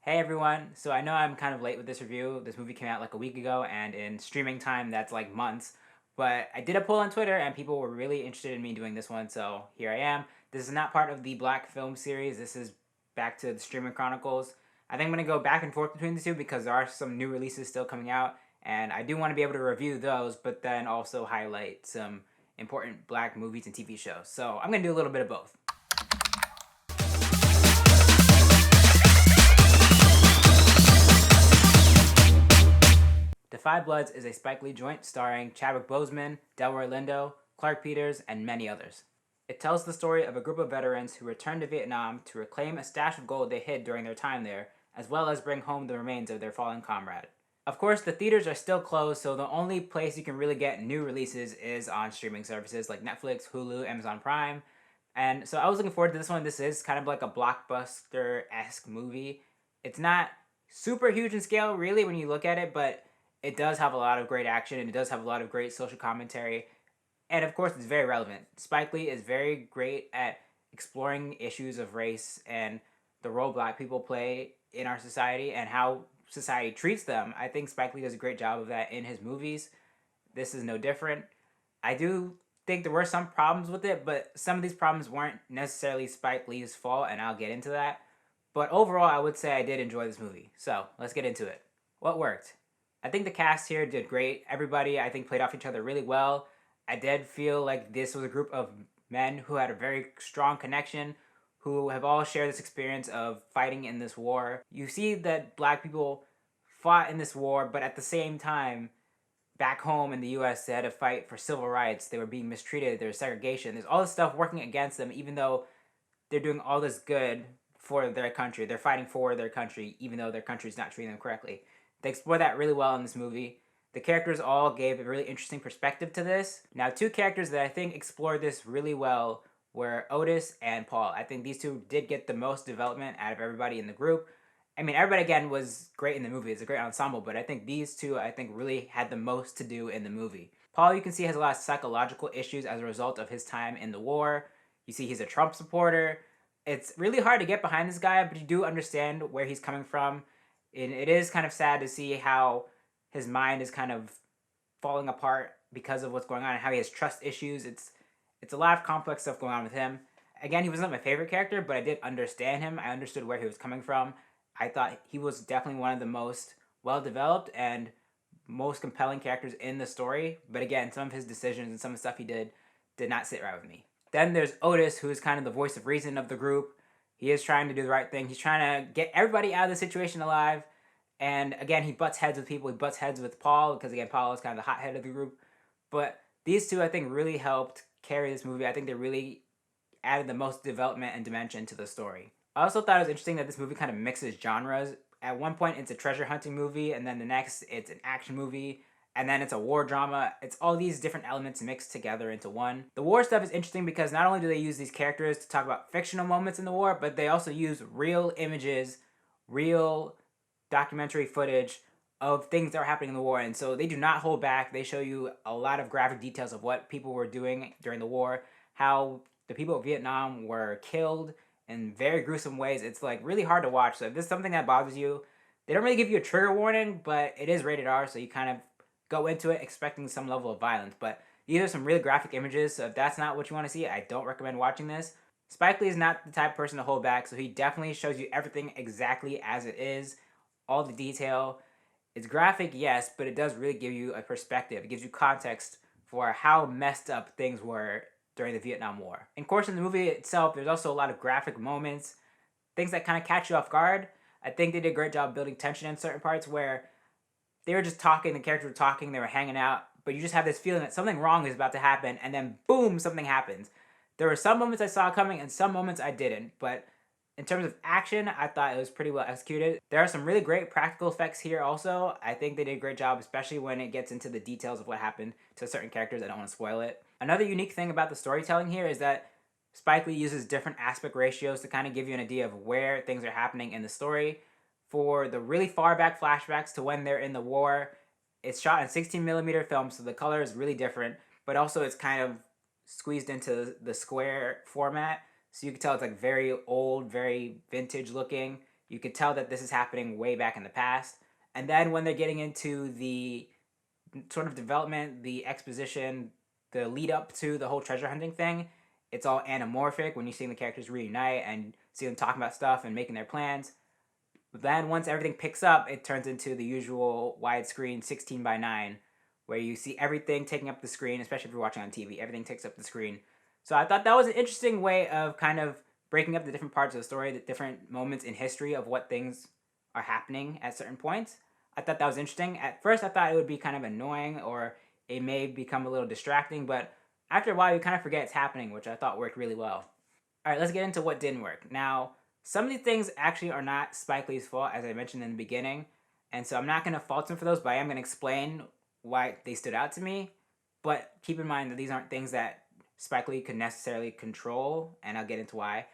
Hey everyone, so I know I'm kind of late with this review. This movie came out like a week ago, and in streaming time, that's like months. But I did a poll on Twitter, and people were really interested in me doing this one, so here I am. This is not part of the Black Film series, this is back to the streaming Chronicles. I think I'm going to go back and forth between the two because there are some new releases still coming out, and I do want to be able to review those, but then also highlight some important Black movies and TV shows. So I'm going to do a little bit of both. Da 5 Bloods is a Spike Lee joint starring Chadwick Boseman, Delroy Lindo, Clark Peters, and many others. It tells the story of a group of veterans who returned to Vietnam to reclaim a stash of gold they hid during their time there, as well as bring home the remains of their fallen comrade. Of course, the theaters are still closed, so the only place you can really get new releases is on streaming services like Netflix, Hulu, Amazon Prime. And so I was looking forward to this one. This is kind of like a blockbuster-esque movie. It's not super huge in scale, really, when you look at it, but it does have a lot of great action and it does have a lot of great social commentary. And of course, it's very relevant. Spike Lee is very great at exploring issues of race and the role black people play in our society and how society treats them. I think Spike Lee does a great job of that in his movies. This is no different. I do think there were some problems with it, but some of these problems weren't necessarily Spike Lee's fault, and I'll get into that. But overall, I would say I did enjoy this movie. So let's get into it. What worked? I think the cast here did great. Everybody, I think, played off each other really well. I did feel like this was a group of men who had a very strong connection, who have all shared this experience of fighting in this war. You see that black people fought in this war, but at the same time, back home in the US, they had to fight for civil rights. They were being mistreated. There was segregation. There's all this stuff working against them, even though they're doing all this good for their country. They're fighting for their country, even though their country's not treating them correctly. They explore that really well in this movie. The characters all gave a really interesting perspective to this. Now, two characters that I think explored this really well were Otis and Paul. I think these two did get the most development out of everybody in the group. I mean, everybody again was great in the movie. It's a great ensemble, but I think these two, I think, really had the most to do in the movie. Paul, you can see, has a lot of psychological issues as a result of his time in the war. You see, he's a Trump supporter. It's really hard to get behind this guy, but you do understand where he's coming from. And it is kind of sad to see how his mind is kind of falling apart because of what's going on and how he has trust issues. It's a lot of complex stuff going on with him. Again, he wasn't my favorite character, but I did understand him. I understood where he was coming from. I thought he was definitely one of the most well-developed and most compelling characters in the story. But again, some of his decisions and some of the stuff he did not sit right with me. Then there's Otis, who is kind of the voice of reason of the group. He is trying to do the right thing. He's trying to get everybody out of the situation alive. And again, he butts heads with people. He butts heads with Paul because, again, Paul is kind of the hothead of the group. But these two, I think, really helped carry this movie. I think they really added the most development and dimension to the story. I also thought it was interesting that this movie kind of mixes genres. At one point, it's a treasure hunting movie, and then the next, it's an action movie, and then it's a war drama. It's all these different elements mixed together into one. The war stuff is interesting because not only do they use these characters to talk about fictional moments in the war, but they also use real images, real documentary footage of things that were happening in the war. And so they do not hold back. They show you a lot of graphic details of what people were doing during the war, how the people of Vietnam were killed in very gruesome ways. It's like really hard to watch. So if this is something that bothers you, they don't really give you a trigger warning, but it is rated R, so you kind of go into it expecting some level of violence. But these are some really graphic images, so if that's not what you want to see, I don't recommend watching this. Spike Lee is not the type of person to hold back, so he definitely shows you everything exactly as it is, all the detail. It's graphic, yes, but it does really give you a perspective. It gives you context for how messed up things were during the Vietnam War. And of course, in the movie itself, there's also a lot of graphic moments, things that kind of catch you off guard. I think they did a great job building tension in certain parts where they were just talking, the characters were talking, they were hanging out, but you just have this feeling that something wrong is about to happen, and then boom, something happens. There were some moments I saw coming and some moments I didn't, but in terms of action, I thought it was pretty well executed. There are some really great practical effects here also. I think they did a great job, especially when it gets into the details of what happened to certain characters. I don't want to spoil it. Another unique thing about the storytelling here is that Spike Lee uses different aspect ratios to kind of give you an idea of where things are happening in the story. For the really far back flashbacks to when they're in the war, it's shot in 16mm film, so the color is really different, but also it's kind of squeezed into the square format. So you can tell it's like very old, very vintage looking. You could tell that this is happening way back in the past. And then when they're getting into the sort of development, the exposition, the lead up to the whole treasure hunting thing, it's all anamorphic when you're seeing the characters reunite and see them talking about stuff and making their plans. But then once everything picks up, it turns into the usual widescreen 16:9, where you see everything taking up the screen, especially if you're watching on TV. Everything takes up the screen. So I thought that was an interesting way of kind of breaking up the different parts of the story, the different moments in history of what things are happening at certain points. I thought that was interesting. At first, I thought it would be kind of annoying or it may become a little distracting, but after a while, you kind of forget it's happening, which I thought worked really well. All right, let's get into what didn't work. Now, some of these things actually are not Spike Lee's fault, as I mentioned in the beginning, and so I'm not going to fault him for those, but I am going to explain why they stood out to me. But keep in mind that these aren't things that Spike Lee could necessarily control, and I'll get into why.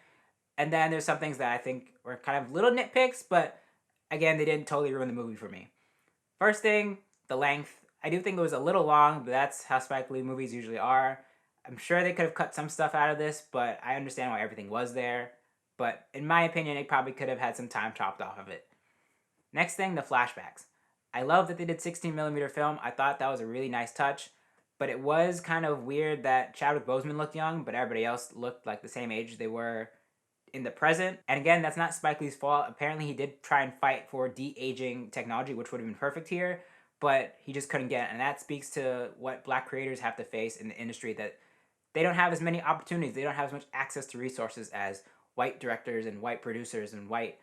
And then there's some things that I think were kind of little nitpicks, but again, they didn't totally ruin the movie for me. First thing, the length. I do think it was a little long, but that's how Spike Lee movies usually are. I'm sure they could have cut some stuff out of this, but I understand why everything was there. But in my opinion, it probably could have had some time chopped off of it. Next thing, the flashbacks. I love that they did 16mm film. I thought that was a really nice touch, but it was kind of weird that Chadwick Boseman looked young, but everybody else looked like the same age they were in the present. And again, that's not Spike Lee's fault. Apparently, he did try and fight for de-aging technology, which would have been perfect here, but he just couldn't get it. And that speaks to what black creators have to face in the industry, that they don't have as many opportunities. They don't have as much access to resources as white directors and white producers and white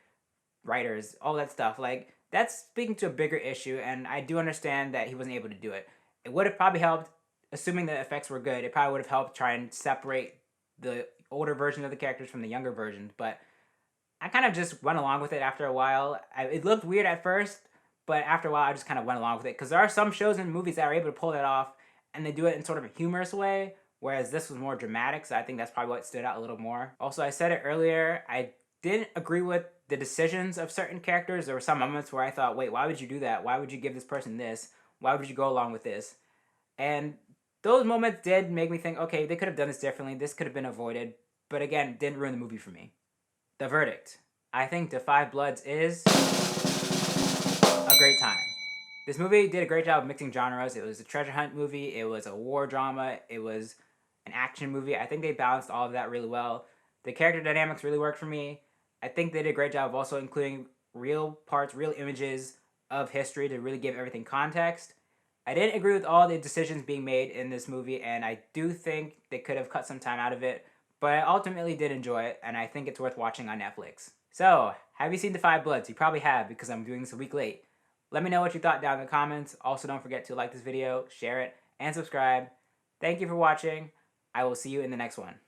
writers, all that stuff. Like, that's speaking to a bigger issue, and I do understand that he wasn't able to do it. It would have probably helped, assuming the effects were good, it probably would have helped try and separate the older version of the characters from the younger versions, but I kind of just went along with it after a while. It looked weird at first, but after a while, I just kind of went along with it, because there are some shows and movies that are able to pull that off, and they do it in sort of a humorous way, whereas this was more dramatic, so I think that's probably what stood out a little more. Also, I said it earlier, I didn't agree with the decisions of certain characters. There were some moments where I thought, wait, why would you do that? Why would you give this person this? Why would you go along with this? And those moments did make me think, okay, they could have done this differently. This could have been avoided. But again, didn't ruin the movie for me. The verdict. I think Da 5 Bloods is a great time. This movie did a great job of mixing genres. It was a treasure hunt movie. It was a war drama. It was an action movie. I think they balanced all of that really well. The character dynamics really worked for me. I think they did a great job of also including real parts, real images of history to really give everything context. I didn't agree with all the decisions being made in this movie, and I do think they could have cut some time out of it, but I ultimately did enjoy it, and I think it's worth watching on Netflix. So, have you seen The 5 Bloods? You probably have, because I'm doing this a week late. Let me know what you thought down in the comments. Also, don't forget to like this video, share it, and subscribe. Thank you for watching. I will see you in the next one.